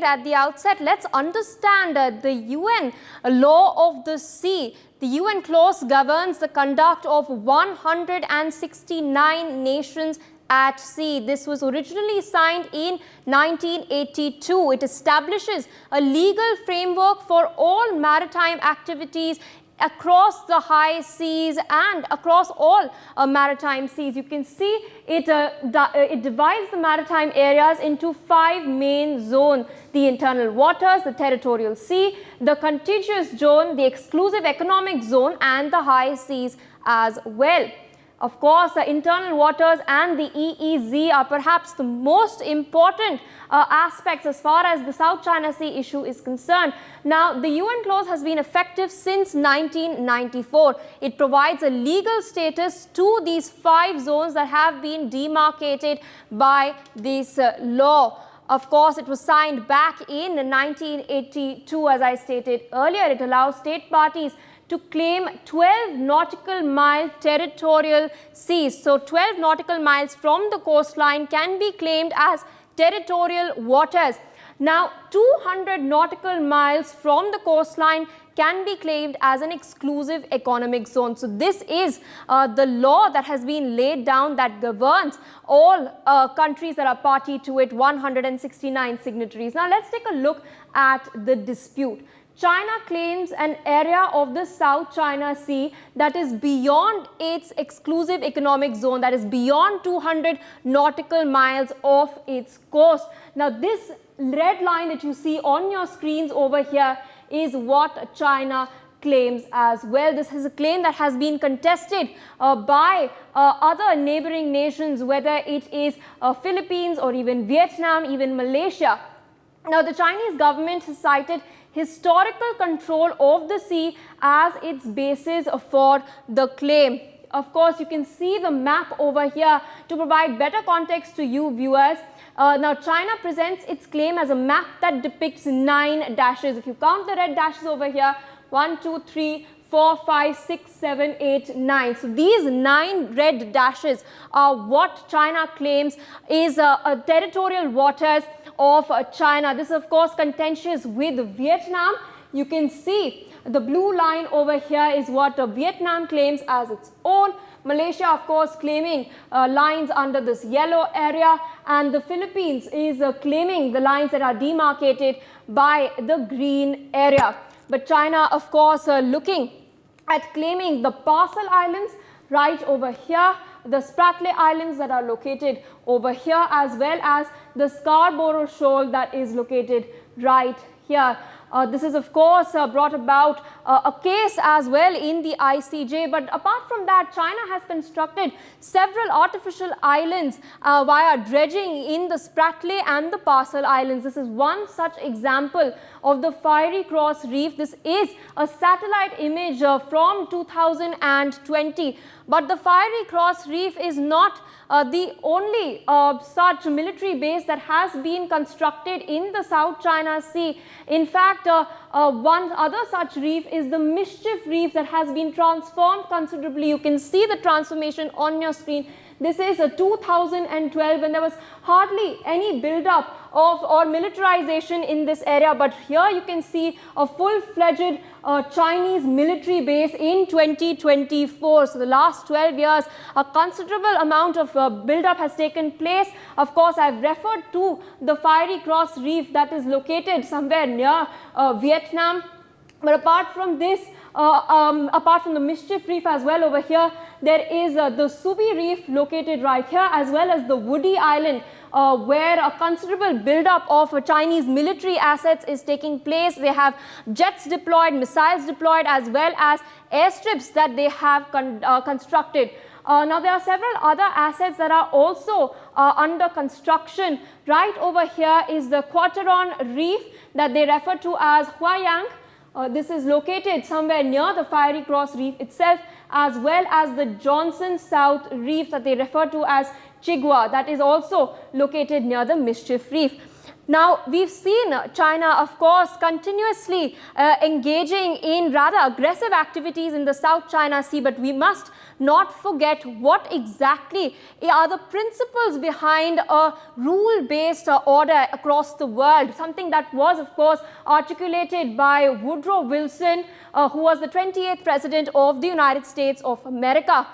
it at the outset, let's understand the UN Law of the Sea. The UN clause governs the conduct of 169 nations at sea. This was originally signed in 1982. It establishes a legal framework for all maritime activities across the high seas and across all maritime seas. You can see it divides the maritime areas into 5 main zones: the internal waters, the territorial sea, the contiguous zone, the exclusive economic zone, and the high seas as well. Of course, the internal waters and the EEZ are perhaps the most important aspects as far as the South China Sea issue is concerned. Now, the UN clause has been effective since 1994. It provides a legal status to these 5 zones that have been demarcated by this law. Of course, it was signed back in 1982, as I stated earlier. It allows state parties to claim 12 nautical mile territorial seas. So 12 nautical miles from the coastline can be claimed as territorial waters. Now 200 nautical miles from the coastline can be claimed as an exclusive economic zone. So this is the law that has been laid down that governs all countries that are party to it, 169 signatories. Now let's take a look at the dispute. China claims an area of the South China Sea that is beyond its exclusive economic zone, that is beyond 200 nautical miles of its coast. Now this red line that you see on your screens over here is what China claims as well. This is a claim that has been contested by other neighboring nations, whether it is Philippines or even Vietnam, even Malaysia. Now the Chinese government has cited historical control of the sea as its basis for the claim. Of course, you can see the map over here to provide better context to you viewers. Now, China presents its claim as a map that depicts 9 dashes. If you count the red dashes over here, 1, 2, 3, 4, 5, 6, 7, 8, 9. So these 9 red dashes are what China claims is territorial waters of China. This is of course contentious with Vietnam. You can see the blue line over here is what Vietnam claims as its own. Malaysia of course claiming lines under this yellow area, and the Philippines is claiming the lines that are demarcated by the green area. But China of course looking at claiming the Parcel Islands right over here, the Spratly Islands that are located over here, as well as the Scarborough Shoal that is located right here. This is of course brought about a case as well in the ICJ, but apart from that, China has constructed several artificial islands via dredging in the Spratly and the Parcel Islands. This is one such example of the Fiery Cross Reef. This is a satellite image from 2020, but the Fiery Cross Reef is not the only such military base that has been constructed in the South China Sea. In fact, one other such reef is the Mischief Reef that has been transformed considerably. You can see the transformation on your screen. This is 2012 when there was hardly any build-up of or militarization in this area, but here you can see a full-fledged Chinese military base in 2024. So the last 12 years, a considerable amount of build-up has taken place. Of course, I've referred to the Fiery Cross Reef that is located somewhere near Vietnam. But apart from this, apart from the Mischief Reef as well over here, there is the Subi Reef located right here, as well as the Woody Island, where a considerable build-up of Chinese military assets is taking place. They have jets deployed, missiles deployed, as well as airstrips that they have constructed. Now, there are several other assets that are also under construction. Right over here is the Quateron Reef that they refer to as Huayang. This is located somewhere near the Fiery Cross Reef itself, as well as the Johnson South Reef that they refer to as Chigwa, that is also located near the Mischief Reef. Now, we've seen China, of course, continuously engaging in rather aggressive activities in the South China Sea, but we must not forget what exactly are the principles behind a rule-based order across the world, something that was, of course, articulated by Woodrow Wilson, who was the 28th President of the United States of America.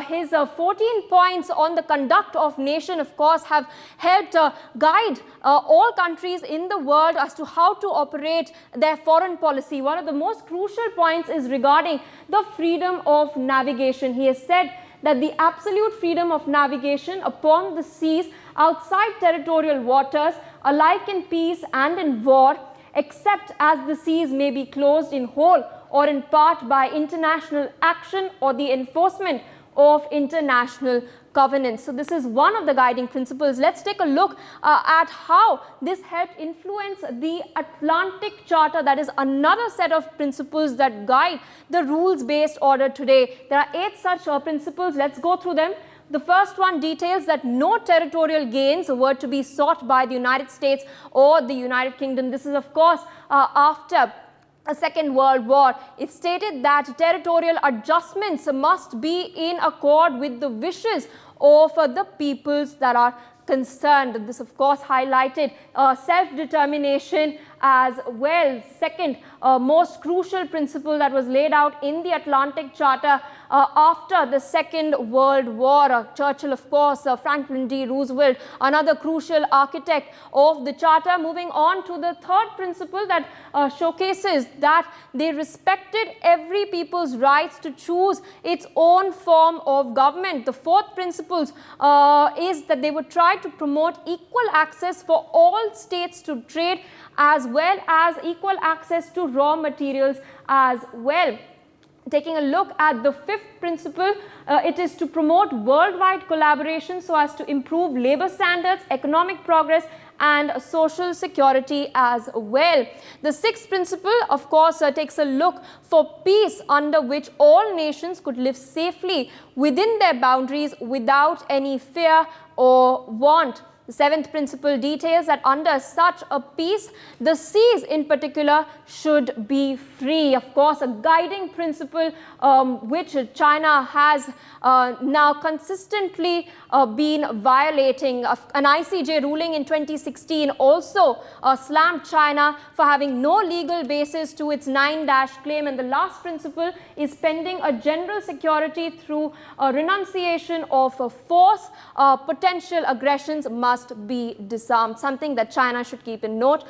His 14 points on the conduct of nation, of course, have helped guide all countries in the world as to how to operate their foreign policy. One of the most crucial points is regarding the freedom of navigation. He has said that the absolute freedom of navigation upon the seas outside territorial waters, alike in peace and in war, except as the seas may be closed in whole or in part by international action or the enforcement of international covenants. So this is one of the guiding principles. Let's take a look at how this helped influence the Atlantic Charter. That is another set of principles that guide the rules-based order today. There are 8 such principles. Let's go through them. The first one details that no territorial gains were to be sought by the United States or the United Kingdom. This is, of course, after a Second World War. It stated that territorial adjustments must be in accord with the wishes of the peoples that are concerned. This, of course, highlighted self-determination as well. Second most crucial principle that was laid out in the Atlantic Charter after the Second World War. Churchill, of course, Franklin D. Roosevelt, another crucial architect of the Charter. Moving on to the third principle that showcases that they respected every people's rights to choose its own form of government. The fourth principle is that they would try to promote equal access for all states to trade, as well as equal access to raw materials as well. Taking a look at the fifth principle, it is to promote worldwide collaboration so as to improve labor standards, economic progress and social security as well. The sixth principle, of course, takes a look for peace under which all nations could live safely within their boundaries without any fear or want. The seventh principle details that under such a peace, the seas in particular should be free. Of course, a guiding principle which China has now consistently been violating. An ICJ ruling in 2016 also slammed China for having no legal basis to its 9- claim. And the last principle is pending a general security through a renunciation of force. Potential aggressions must be disarmed, something that China should keep in note.